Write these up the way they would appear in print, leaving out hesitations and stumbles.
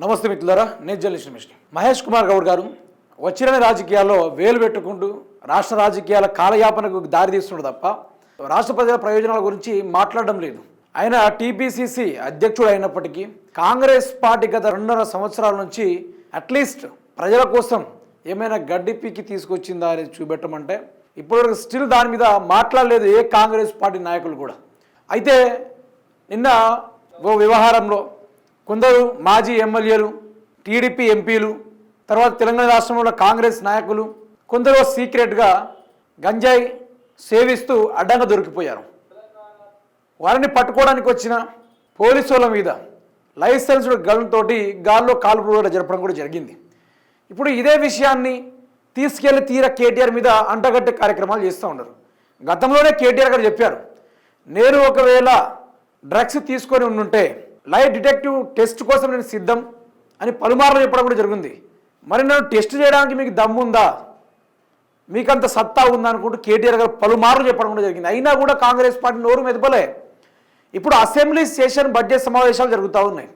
నమస్తే మిత్రులారా, నేను జర్నలిస్ట్ మిస్టర్ మహేష్ కుమార్ గౌడ్ గారు వచ్చిన రాజకీయాల్లో వేలు పెట్టుకుంటూ రాష్ట్ర రాజకీయాల కాలయాపనకు దారి తీస్తున్నాడు తప్ప రాష్ట్ర ప్రజల ప్రయోజనాల గురించి మాట్లాడడం లేదు. ఆయన టీపీసీసీ అధ్యక్షుడు అయినప్పటికీ కాంగ్రెస్ పార్టీ గత 2.5 సంవత్సరాల నుంచి అట్లీస్ట్ ప్రజల కోసం ఏమైనా గడ్డి పీకి తీసుకొచ్చిందా అనేది చూపెట్టమంటే ఇప్పటివరకు స్టిల్ దాని మీద మాట్లాడలేదు ఏ కాంగ్రెస్ పార్టీ నాయకులు కూడా. అయితే నిన్న ఓ వ్యవహారంలో కొందరు మాజీ ఎమ్మెల్యేలు, టీడీపీ ఎంపీలు, తర్వాత తెలంగాణ రాష్ట్రంలో కాంగ్రెస్ నాయకులు కొందరు సీక్రెట్గా గంజాయి సేవిస్తూ అడ్డంగా దొరికిపోయారు. వారిని పట్టుకోవడానికి వచ్చిన పోలీసుల మీద లైసెన్స్డ్ గన్తోటి గాల్లో కాల్పులు జరపడం కూడా జరిగింది. ఇప్పుడు ఇదే విషయాన్ని తీసుకెళ్లి కేటీఆర్ మీద అంటగట్టే కార్యక్రమాలు చేస్తూ ఉన్నారు. గతంలోనే కేటీఆర్ గారు చెప్పారు, నేను ఒకవేళ డ్రగ్స్ తీసుకొని ఉండుంటే లైట్ డిటెక్టివ్ టెస్ట్ కోసం నేను సిద్ధం అని పలుమార్లు చెప్పడం కూడా జరిగింది. మరి నన్ను టెస్ట్ చేయడానికి మీకు దమ్ముందా, మీకంత సత్తా ఉందా అనుకుంటూ కేటీఆర్ గారు పలుమార్లు చెప్పడం కూడా జరిగింది. అయినా కూడా కాంగ్రెస్ పార్టీ నోరు మెదపలే. ఇప్పుడు అసెంబ్లీ సెషన్ బడ్జెట్ సమావేశాలు జరుగుతూ ఉన్నాయి.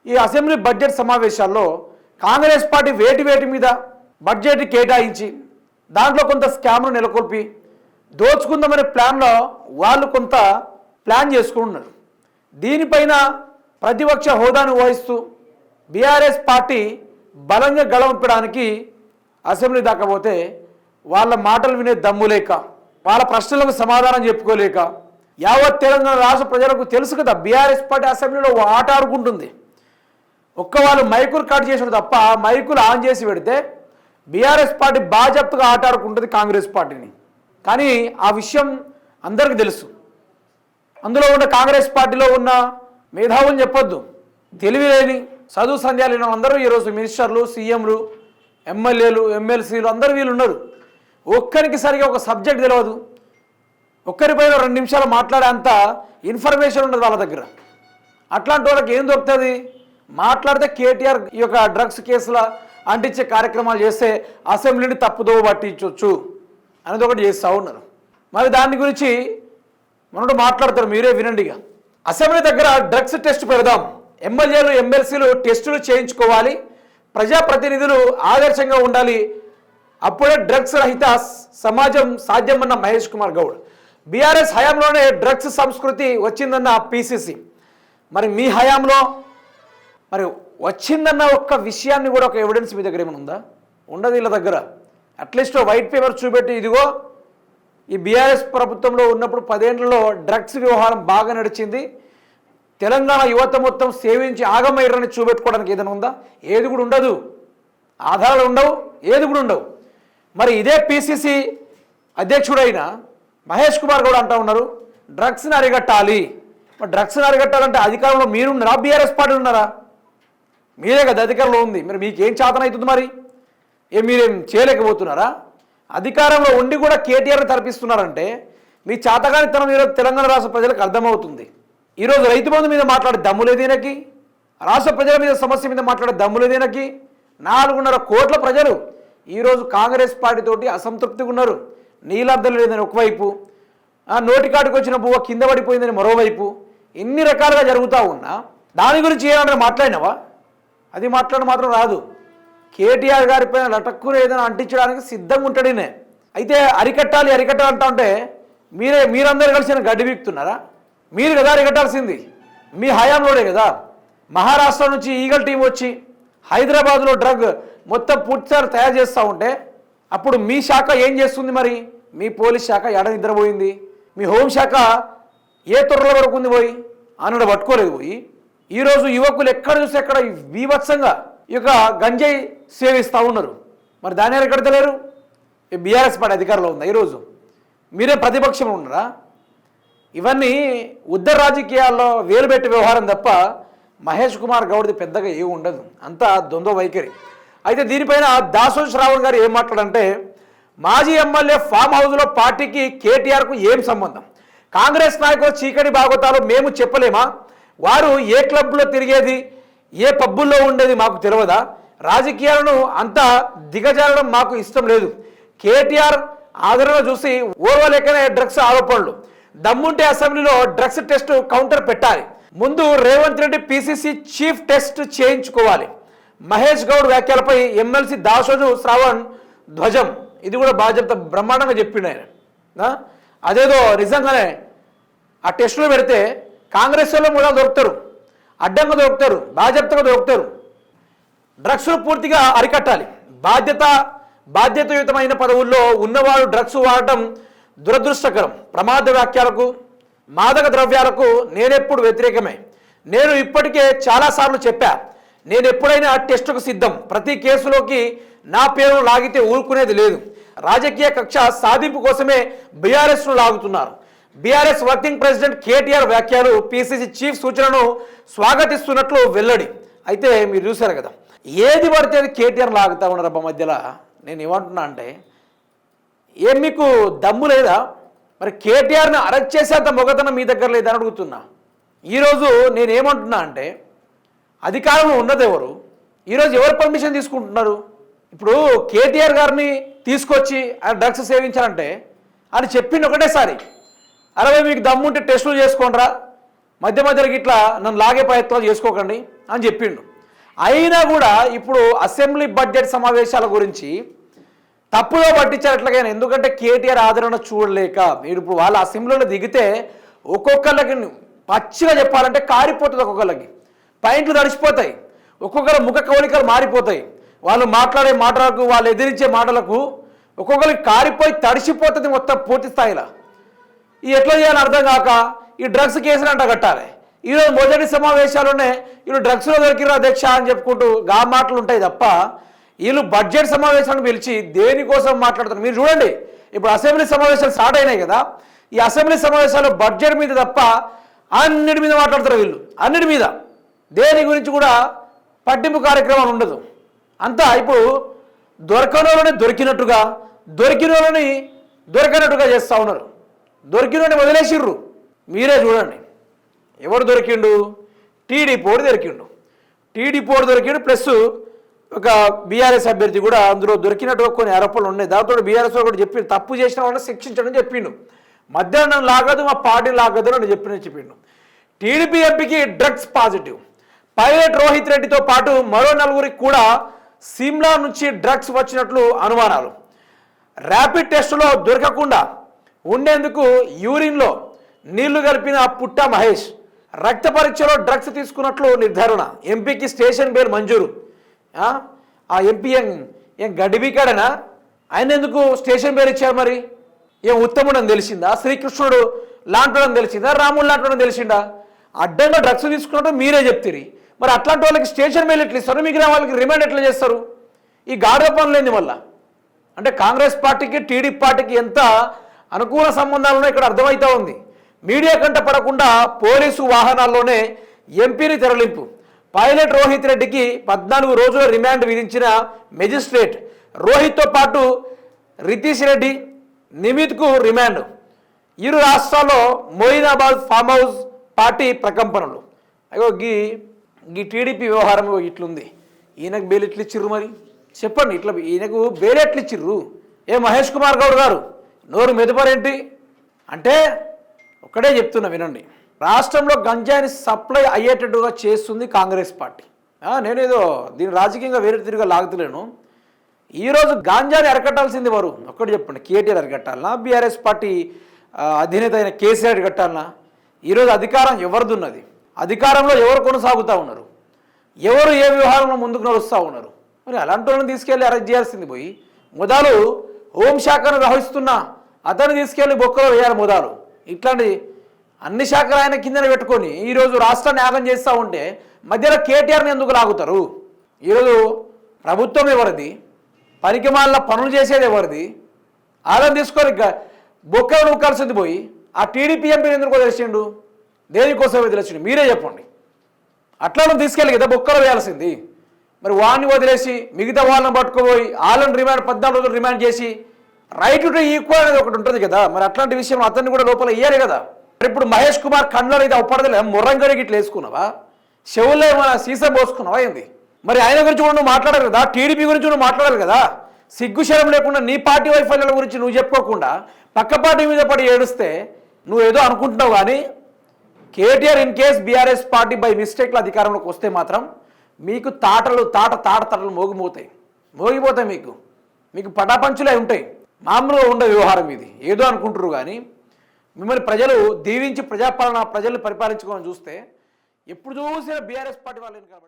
ఈ అసెంబ్లీ బడ్జెట్ సమావేశాల్లో కాంగ్రెస్ పార్టీ వేటి మీద బడ్జెట్ కేటాయించి దాంట్లో కొంత స్కామ్ను నెలకొల్పి దోచుకుందామనే ప్లాన్లో వాళ్ళు కొంత ప్లాన్ చేసుకుంటున్నారు. దీనిపైన ప్రతిపక్ష హోదాను వహిస్తూ బీఆర్ఎస్ పార్టీ బలంగా గళమిప్పడానికి అసెంబ్లీ దాకా పోతే వాళ్ళ మాటలు వినే దమ్ము లేక, వాళ్ళ ప్రశ్నలకు సమాధానం చెప్పుకోలేక యావత్ తెలంగాణ రాష్ట్ర ప్రజలకు తెలుసు కదా బీఆర్ఎస్ పార్టీ అసెంబ్లీలో ఆట ఆడుకుంటుంది. ఒక్క వాళ్ళు మైకులు కట్ చేసాడు తప్ప మైకులు ఆన్ చేసి పెడితే బీఆర్ఎస్ పార్టీ బాజప్తుగా ఆట ఆడుకుంటుంది కాంగ్రెస్ పార్టీని. కానీ ఆ విషయం అందరికీ తెలుసు. అందులో ఉన్న కాంగ్రెస్ పార్టీలో ఉన్న మేధావులు చెప్పొద్దు, తెలివిలేని చదువు సంధ్యాలు లేని అందరూ ఈరోజు మినిస్టర్లు, సీఎంలు, ఎమ్మెల్యేలు, ఎమ్మెల్సీలు అందరూ వీళ్ళు ఉన్నారు. ఒక్కరికి సరిగా ఒక సబ్జెక్ట్ తెలియదు, ఒక్కరిపైన 2 నిమిషాలు మాట్లాడే అంత ఇన్ఫర్మేషన్ ఉండదు వాళ్ళ దగ్గర. అట్లాంటి వాళ్ళకి ఏం దొరుకుతుంది? మాట్లాడితే కేటీఆర్ ఈ యొక్క డ్రగ్స్ కేసుల అంటించే కార్యక్రమాలు చేస్తే అసెంబ్లీని తప్పుదోవ పట్టించవచ్చు అనేది ఒకటి చేస్తూ ఉన్నారు. మరి దాని గురించి మనతో మాట్లాడతారు, మీరే వినండిగా. అసెంబ్లీ దగ్గర డ్రగ్స్ టెస్ట్ పెడదాం, ఎమ్మెల్యేలు, ఎమ్మెల్సీలు టెస్టులు చేయించుకోవాలి, ప్రజాప్రతినిధులు ఆదర్శంగా ఉండాలి, అప్పుడే డ్రగ్స్ రహిత సమాజం సాధ్యమన్న మహేష్ కుమార్ గౌడ్. బీఆర్ఎస్ హయాంలోనే డ్రగ్స్ సంస్కృతి వచ్చిందన్న పీసీసీ. మరి మీ హయాంలో మరి వచ్చిందన్న ఒక్క విషయాన్ని కూడా ఒక ఎవిడెన్స్ మీ దగ్గర ఏమైనా ఉందా? ఉండదు. వీళ్ళ దగ్గర అట్లీస్ట్ వైట్ పేపర్ చూపెట్టి ఇదిగో ఈ బీఆర్ఎస్ ప్రభుత్వంలో ఉన్నప్పుడు 10 ఏళ్లలో డ్రగ్స్ వ్యవహారం బాగా నడిచింది, తెలంగాణ యువత మొత్తం సేవించి ఆగమయ్యారని చూపెట్టుకోవడానికి ఏదైనా ఉందా? ఏది కూడా ఉండదు. ఆధారాలు ఉండవు, ఏది కూడా ఉండవు. మరి ఇదే పీసీసీ అధ్యక్షుడైన మహేష్ కుమార్ గౌడ్ అంటూ ఉన్నారు డ్రగ్స్ని అరికట్టాలి. మరి డ్రగ్స్ని అరికట్టాలంటే అధికారంలో మీరున్నారా, బీఆర్ఎస్ పార్టీ ఉన్నారా? మీరే కదా అధికారంలో ఉంది. మరి మీకేం చేతన అవుతుంది? మరి మీరేం చేయలేకపోతున్నారా? అధికారంలో ఉండి కూడా కేటీఆర్ తలపిస్తున్నారంటే మీ చేతగానితనం ఈరోజు తెలంగాణ రాష్ట్ర ప్రజలకు అర్థమవుతుంది. ఈరోజు రైతు బంధు మీద మాట్లాడే దమ్ములేదీనకి, రాష్ట్ర ప్రజల మీద సమస్య మీద మాట్లాడే దమ్ములేదీనకి. 4.5 కోట్ల ప్రజలు ఈరోజు కాంగ్రెస్ పార్టీతోటి అసంతృప్తిగా ఉన్నారు. నీళ్ళద్దలు లేదని ఒకవైపు, నోటికాటికి వచ్చిన పువ్వు కింద పడిపోయిందని మరోవైపు, ఎన్ని రకాలుగా జరుగుతూ ఉన్నా దాని గురించి ఏమన్నా మాట్లాడినావా? అది మాట్లాడడం మాత్రం రాదు. కేటీఆర్ గారి పైన లటక్కున ఏదైనా అంటించడానికి సిద్ధంగా ఉంటాడనే. అయితే అరికట్టాలి అంటా ఉంటే మీరందరూ కలిసి గడ్డి వీక్తున్నారా? మీరు కదా అరికట్టాల్సింది, మీ హయాంలోనే కదా. మహారాష్ట్ర నుంచి ఈగల్ టీం వచ్చి హైదరాబాద్లో డ్రగ్ మొత్తం పూర్తిసారి తయారు చేస్తూ ఉంటే అప్పుడు మీ శాఖ ఏం చేస్తుంది? మరి మీ పోలీస్ శాఖ ఎడ నిద్రపోయింది? మీ హోంశాఖ ఏ తొర్రల వరకు ఉంది పోయి? ఆనడ పట్టుకోలేదు పోయి. ఈరోజు యువకులు ఎక్కడ చూస్తే ఎక్కడ బీభత్సంగా ఈ యొక్క గంజాయి సేవిస్తూ ఉన్నారు. మరి దాన్ని అరికడతలేరు. బీఆర్ఎస్ పార్టీ అధికారంలో ఉందా? ఈరోజు మీరే ప్రతిపక్షంలో ఉన్నారా? ఇవన్నీ ఉద్దర రాజకీయాల్లో వేలుపెట్టే వ్యవహారం తప్ప మహేష్ కుమార్ గౌడ్ది పెద్దగా ఏమి ఉండదు, అంతా ద్వంద్వ వైఖరి. అయితే దీనిపైన దాసోజు శ్రావణ్ గారు ఏం మాట్లాడంటే, మాజీ ఎమ్మెల్యే ఫామ్ హౌస్లో పార్టీకి కేటీఆర్కు ఏం సంబంధం? కాంగ్రెస్ నాయకులు చీకటి బాగోతాలు మేము చెప్పలేమా? వారు ఏ క్లబ్లో తిరిగేది, ఏ పబ్బుల్లో ఉండేది మాకు తెలియదా? రాజకీయాలను అంతా దిగజారడం మాకు ఇష్టం లేదు. కేటీఆర్ ఆదరణ చూసి ఓర్వలేకనే డ్రగ్స్ ఆరోపణలు. దమ్ముంటే అసెంబ్లీలో డ్రగ్స్ టెస్ట్ కౌంటర్ పెట్టాలి. ముందు Revanth Reddy PCC chief test చేయించుకోవాలి. మహేష్ గౌడ్ వ్యాఖ్యలపై ఎమ్మెల్సీ దాసోజు శ్రావణ్ ధ్వజం. ఇది కూడా బాధ్యత బ్రహ్మాండంగా చెప్పిండు ఆయన. అదేదో నిజంగానే ఆ టెస్టులు పెడితే కాంగ్రెస్ వాళ్ళు కూడా దొరుకుతారు, అడ్డంగా దొరుకుతారు, బాధ్యతగా దొరుకుతారు. డ్రగ్స్ను పూర్తిగా అరికట్టాలి. బాధ్యతాయుతమైన పదవుల్లో ఉన్నవాడు డ్రగ్స్ వాడటం దురదృష్టకరం. ప్రమాద వ్యాఖ్యలకు, మాదక ద్రవ్యాలకు నేనెప్పుడు వ్యతిరేకమే. నేను ఇప్పటికే చాలాసార్లు చెప్పా, నేను ఎప్పుడైనా టెస్టుకు సిద్ధం. ప్రతి కేసులోకి నా పేరు లాగితే ఊరుకునేది లేదు. రాజకీయ కక్ష సాధింపు కోసమే బీఆర్ఎస్ను లాగుతున్నారు. బీఆర్ఎస్ వర్కింగ్ ప్రెసిడెంట్ కేటీఆర్ వ్యాఖ్యలు పిసిసి చీఫ్ సూచనను స్వాగతిస్తున్నట్లు వెల్లడి. అయితే మీరు చూశారు కదా, ఏది పడితే అది కేటీఆర్ లాగుతూ ఉన్నారు. మధ్యలో నేను ఏమంటున్నా అంటే, ఏం మీకు దమ్ము లేదా? మరి కేటీఆర్ని అరెస్ట్ చేసేంత మొగతనం మీ దగ్గర లేదని అడుగుతున్నా. ఈరోజు నేనేమంటున్నా అంటే, అధికారంలో ఉన్నది ఎవరు? ఈరోజు ఎవరు పర్మిషన్ తీసుకుంటున్నారు? ఇప్పుడు కేటీఆర్ గారిని తీసుకొచ్చి ఆయన డ్రగ్స్ సేవించాలంటే అని చెప్పింది ఒకటేసారి, అరే మీకు దమ్ముంటే టెస్టులు చేసుకోండిరా, మధ్యలో ఇట్లా నన్ను లాగే ప్రయత్నాలు చేసుకోకండి అని చెప్పిండు. అయినా కూడా ఇప్పుడు అసెంబ్లీ బడ్జెట్ సమావేశాల గురించి తప్పులో పట్టించారట్లుగానే. ఎందుకంటే కేటీఆర్ ఆదరణ చూడలేక మీరు ఇప్పుడు వాళ్ళ అసెంబ్లీలో దిగితే ఒక్కొక్కళ్ళకి పచ్చిగా చెప్పాలంటే కారిపోతుంది, ఒక్కొక్కళ్ళకి పాయింట్లు తడిచిపోతాయి, ఒక్కొక్కరు ముఖ కవలికలు మారిపోతాయి. వాళ్ళు మాట్లాడే మాటలకు, వాళ్ళు ఎదిరించే మాటలకు ఒక్కొక్కరికి కారిపోయి తడిసిపోతుంది మొత్తం పూర్తి స్థాయిలో. ఈ ఎట్లా చేయాలని అర్థం కాక ఈ డ్రగ్స్ కేసులు అంట కట్టాలి. ఈరోజు మొదటి సమావేశాల్లోనే వీళ్ళు డ్రగ్స్లో దొరికిరా అధ్యక్ష అని చెప్పుకుంటూ గా మాటలు ఉంటాయి తప్ప, వీళ్ళు బడ్జెట్ సమావేశాలను పిలిచి దేనికోసం మాట్లాడుతున్నారు మీరు చూడండి. ఇప్పుడు అసెంబ్లీ సమావేశాలు స్టార్ట్ అయినాయి కదా, ఈ అసెంబ్లీ సమావేశాలు బడ్జెట్ మీద తప్ప అన్నిటి మీద మాట్లాడతారు వీళ్ళు. అన్నిటి మీద దేని గురించి కూడా పట్టింపు కార్యక్రమాలు ఉండదు. అంతా ఇప్పుడు దొరకని వాళ్ళని దొరికినట్టుగా, దొరికిన వాళ్ళని దొరకనట్టుగా చేస్తూ ఉన్నారు. దొరికిన వాళ్ళని వదిలేసిర్రు. మీరే చూడండి, ఎవరు దొరికిండు? టీడీపీ ఓడి దొరికిండు. ప్లస్ ఒక బీఆర్ఎస్ అభ్యర్థి కూడా అందులో దొరికినట్టుగా కొన్ని ఆరోపణలు ఉన్నాయి. దాంతో బీఆర్ఎస్ కూడా చెప్పిండు, తప్పు చేసిన వాళ్ళని శిక్షించడం చెప్పిండు. మధ్యాహ్నం లాగదు, మా పార్టీ లాగదు అని చెప్పిండు. టీడీపీ ఎంపీకి డ్రగ్స్ పాజిటివ్. పైలట్ రోహిత్ రెడ్డితో పాటు మరో నలుగురికి కూడా సిమ్లా నుంచి డ్రగ్స్ వచ్చినట్లు అనుమానాలు. ర్యాపిడ్ టెస్టులో దొరకకుండా ఉండేందుకు యూరిన్లో నీళ్లు కలిపిన పుట్ట మహేష్. రక్త పరీక్షలో డ్రగ్స్ తీసుకున్నట్లు నిర్ధారణ. ఎంపీకి స్టేషన్ బెయిల్ మంజూరు. ఆ ఎంపీ ఏం గడిబికాడనా? ఆయన ఎందుకు స్టేషన్ బెయిల్ ఇచ్చారు? మరి ఏం ఉత్తముడు అని తెలిసిందా? శ్రీకృష్ణుడు లాంటి తెలిసిందా? రాముడు లాంటి తెలిసిందా? అడ్డంగా డ్రగ్స్ తీసుకున్నట్టు మీరే చెప్తారు. మరి అట్లాంటి వాళ్ళకి స్టేషన్ బెయిల్ ఎట్లా ఇస్తారు? మిగిలిన వాళ్ళకి రిమాండ్ ఎట్లా చేస్తారు? ఈ గాఢ పనులేంది వల్ల? అంటే కాంగ్రెస్ పార్టీకి టీడీపీ పార్టీకి ఎంత అనుకూల సంబంధాలు ఉన్నాయో ఇక్కడ అర్థమవుతూ ఉంది. మీడియా కంట పడకుండా పోలీసు వాహనాల్లోనే ఎంపీని తరలింపు. పైలట్ రోహిత్ రెడ్డికి 14 రోజుల రిమాండ్ విధించిన మెజిస్ట్రేట్. రోహిత్తో పాటు రితీష్ రెడ్డి, నిమిత్కు రిమాండ్. ఇరు రాష్ట్రాల్లో మొయినాబాద్ ఫామ్ హౌస్ పార్టీ ప్రకంపనలు. అయ్యో ఈ టీడీపీ వ్యవహారం ఇట్లుంది. ఈయనకు బెయిల్ ఎట్లు ఇచ్చిర్రు? మరి చెప్పండి, ఇట్లా ఈయనకు బెయిల్ ఎట్లు ఇచ్చిర్రు? మహేష్ కుమార్ గౌడ్ గారు నోరు మెదపరేంటి అంటే ఒక్కడే చెప్తున్నా వినండి. రాష్ట్రంలో గంజాయిని సప్లై అయ్యేటట్టుగా చేస్తుంది కాంగ్రెస్ పార్టీ. నేనేదో దీన్ని రాజకీయంగా వేరే తిరిగా లాగుతలేను. ఈరోజు గాంజాని అరకట్టాల్సింది వారు ఒక్కటి చెప్పండి. కేటీఆర్ అరకట్టాలనా? బీఆర్ఎస్ పార్టీ అధినేత అయిన కేసీఆర్ అరకట్టాలనా? ఈరోజు అధికారం ఎవరిది ఉన్నది? అధికారంలో ఎవరు కొనసాగుతూ ఉన్నారు? ఎవరు ఏ వ్యవహారంలో ముందుకు నడుస్తూ ఉన్నారు? మరి అలాంటి వాళ్ళని తీసుకెళ్ళి అరెస్ట్ చేయాల్సింది పోయి మొదలు హోంశాఖను వ్యవహరిస్తున్న అతను తీసుకెళ్ళి బొక్కలో వేయాలి మొదలు. ఇట్లాంటి అన్ని శాఖలు ఆయన కిందనే పెట్టుకొని ఈరోజు రాష్ట్రాన్ని యాగం చేస్తూ ఉంటే మధ్యలో కేటీఆర్ని ఎందుకు లాగుతారు? ఈరోజు ప్రభుత్వం ఎవరిది? పనికిమాలిన పనులు చేసేది ఎవరిది? ఆదరణ తీసుకొని బొక్కలు నూకాల్సింది పోయి ఆ టీడీపీ ఎంపీని ఎందుకు వదిలేసిండు? దేనికోసం వదిలేసిండు? మీరే చెప్పండి. అట్లా తీసుకెళ్ళి కదా బొక్కలు వేయాల్సింది. మరి వాడిని వదిలేసి మిగతా వాళ్ళని పట్టుకుపోయి వాళ్ళని రిమాండ్ 14 రోజులు రిమాండ్ చేసి రైట్ టు ఈక్వల్ అనేది ఒకటి ఉంటుంది కదా. మరి అట్లాంటి విషయంలో అతన్ని కూడా లోపల వేయాలి కదా. మరి ఇప్పుడు మహేష్ కుమార్ కళ్ళలో ఇది అవపడదలే, ముర్రంగడికి ఇట్లా వేసుకున్నావా? చెవుల్లో ఏమైనా సీసా పోసుకున్నావా ఏంది? మరి ఆయన గురించి కూడా నువ్వు మాట్లాడాలి కదా, టీడీపీ గురించి నువ్వు మాట్లాడాలి కదా. సిగ్గుశరం లేకుండా నీ పార్టీ వైఫల్యాల గురించి నువ్వు చెప్పుకోకుండా పక్క పార్టీ మీద పడి ఏడుస్తే నువ్వు ఏదో అనుకుంటున్నావు. కానీ KTR in case BRS party by మిస్టేక్లో అధికారంలోకి వస్తే మాత్రం మీకు తాటలు మోగిపోతాయి మీకు పటాపంచులే ఉంటాయి. మామూలుగా ఉండే వ్యవహారం ఇది, ఏదో అనుకుంటారు. కానీ మిమ్మల్ని ప్రజలు దీవించి ప్రజల్ని పరిపాలించుకోవాలని చూస్తే ఎప్పుడు చూసినా బీఆర్ఎస్ పార్టీ వాళ్ళని కాబట్టి